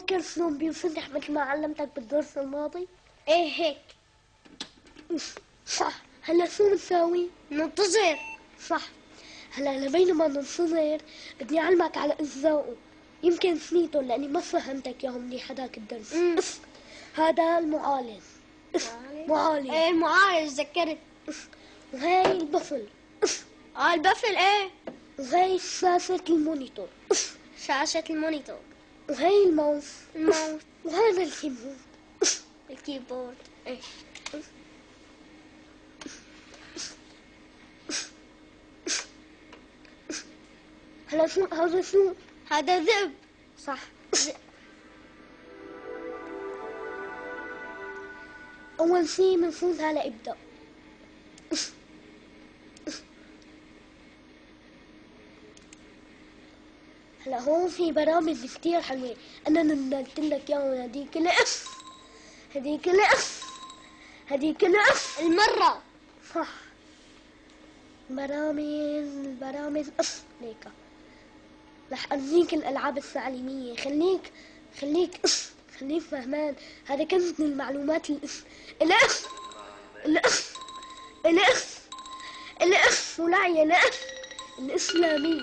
فاكر شلون بينفتح مثل ما علمتك بالدرس الماضي؟ ايه هيك. صح. هلا شو بنساوي؟ ننتظر. صح. هلا بينما ننتظر بدي اعلمك على اجزائه، يمكن نسيتهم لاني ما فهمتك اياهم منيح هداك الدرس. هذا المعالج. معالج. ايه معالج ذكرت. وهي البفل. البفل ايه. وهي شاشة المونيتور. شاشة المونيتور. وهي الماوس. الماوس. وهذا الكيبورد. الكيبورد. ايه. هلا شو هذا؟ شو هذا ذئب. صح. أول شي بنفوت على ابدأ. هلا هون في برامج كتير حلوة، أنا نزلت لك إياهم. هديك الأف المرة. صح. البرامج هيك رح أرجيك الألعاب التعليمية. خليك فهمان. هذا كنز من المعلومات الأف ولا يا الإسلامية.